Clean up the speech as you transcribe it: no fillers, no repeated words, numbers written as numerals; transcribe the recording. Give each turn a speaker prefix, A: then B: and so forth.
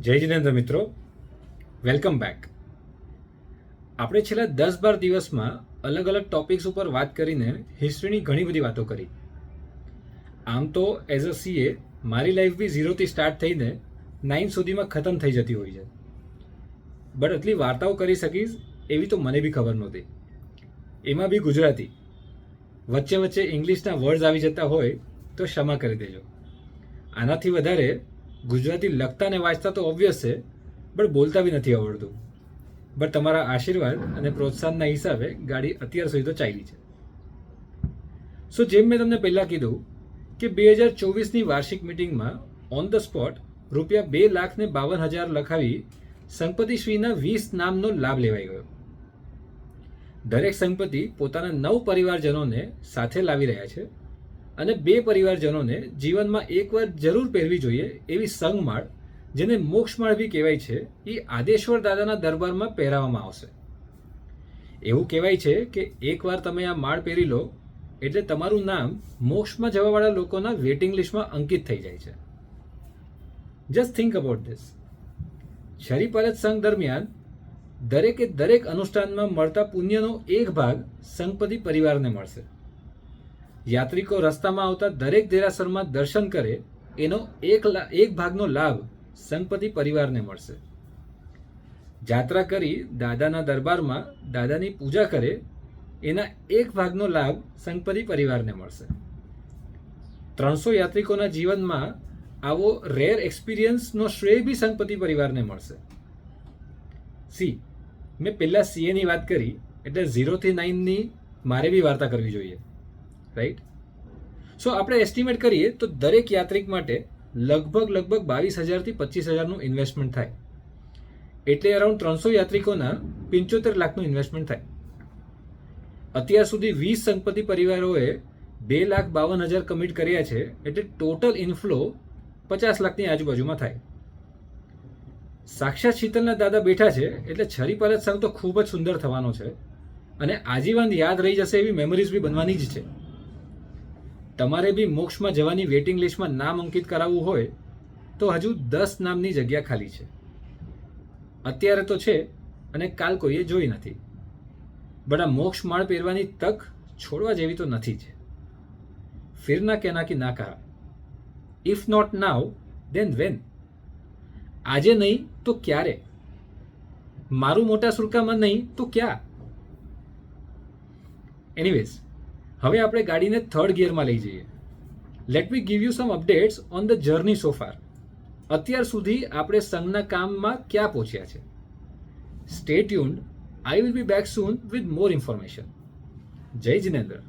A: જય જિનેન્દ્ર મિત્રો, welcome back. આપણે છેલ્લા 10-12 દિવસમાં અલગ અલગ ટોપિક્સ ઉપર વાત કરીને હિસ્ટ્રીની ઘણી બધી વાતો કરી. આમ તો એઝ અ સીએ મારી લાઈફ બી 0થી સ્ટાર્ટ થઈને 9 સુધીમાં ખતમ થઈ જતી હોય છે, બટ એટલી વાર્તાઓ કરી શકીશ એવી તો મને બી ખબર નહોતી, એમાં બી ગુજરાતી. વચ્ચે વચ્ચે ઇંગ્લિશના વર્ડ્સ આવી જતા હોય તો ક્ષમા કરી દેજો. આનાથી વધારે ગુજરાતી લખતા ને વાંચતા તો ઓબ્વિયસ છે, બટ બોલતા બી નથી આવડતું. બટ તમારા આશીર્વાદ અને પ્રોત્સાહનના હિસાબે ગાડી અત્યાર સુધી તો ચાલી છે. સો જેમ મેં તમને પહેલાં કીધું કે 2024ની વાર્ષિક મિટિંગમાં ઓન ધ સ્પોટ ₹2,52,000 લખાવી સંપત્તિશ્રીના 20 નામનો લાભ લેવાઈ ગયો. દરેક સંપત્તિ પોતાના 9 પરિવારજનોને સાથે લાવી રહ્યા છે અને 2 પરિવારજનોને જીવનમાં એકવાર જરૂર પહેરવી જોઈએ એવી સંગમાળ, જેને મોક્ષમાળ બી કહેવાય છે, એ આદેશ્વર દાદાના દરબારમાં પહેરાવવામાં આવશે. એવું કહેવાય છે કે એકવાર તમે આ માળ પહેરી લો એટલે તમારું નામ મોક્ષમાં જવાવાળા લોકોના વેઇટિંગ લિસ્ટમાં અંકિત થઈ જાય છે. Just think about this. શરીપરત સંઘ દરમિયાન દરેક અનુષ્ઠાનમાં મળતા પુણ્યનો એક ભાગ સંઘપતિ પરિવારને મળશે. યાત્રિકો રસ્તામાં આવતા દરેક દેરાસરમાં દર્શન કરે એનો એક ભાગનો લાભ સંઘપતિ પરિવારને મળશે. જાત્રા કરી દાદાના દરબારમાં દાદાની પૂજા કરે એના એક ભાગનો લાભ સંઘપતિ પરિવારને મળશે. 300 યાત્રિકોના જીવનમાં આવો રેર એક્સપિરિયન્સનો શ્રેય બી સંઘપતિ પરિવારને મળશે. સી, મેં પહેલાં સીએની વાત કરી એટલે 0થી 9ની મારે બી વાર્તા કરવી જોઈએ, રાઈટ? સો આપણે એસ્ટિમેટ કરીએ તો દરેક યાત્રિક માટે લગભગ 22,000 થી 25,000નું ઇન્વેસ્ટમેન્ટ થાય, એટલે અરાઉન્ડ 300 યાત્રિકોના 75 લાખનું ઇન્વેસ્ટમેન્ટ થાય. અત્યાર સુધી 20 સંપત્તિ પરિવારોએ 2,52,000 કમિટ કર્યા છે, એટલે ટોટલ ઇનફ્લો 50 લાખની આજુબાજુમાં થાય. સાક્ષાત શીતલના દાદા બેઠા છે એટલે છરીપરત સંઘ તો ખૂબ જ સુંદર થવાનો છે અને આજીવન યાદ રહી જશે એવી મેમરીઝ બી બનવાની જ છે. તમારે બી મોક્ષમાં જવાની વેઇટિંગ લિસ્ટમાં નામ અંકિત કરાવવું હોય તો હજુ 10 નામની જગ્યા ખાલી છે. અત્યારે તો છે અને કાલ કોઈએ જોઈ નથી, બટ આ મોક્ષ માળ પહેરવાની તક છોડવા જેવી તો નથી જ. ફિર ના કહેના કે ના કહા, if not now then when. આજે નહીં તો ક્યારે? મારું મોટા સુરકામાં નહીં તો ક્યાં? એનીવેઝ, હવે આપણે ગાડીને 3rd ગિયરમાં લઈ જઈએ. Let me give you some updates on the journey so far. અત્યાર સુધી આપણે સંઘના કામમાં ક્યાં પહોંચ્યા છે. Stay tuned, I will be back soon with more information. જય જિનેન્દ્ર.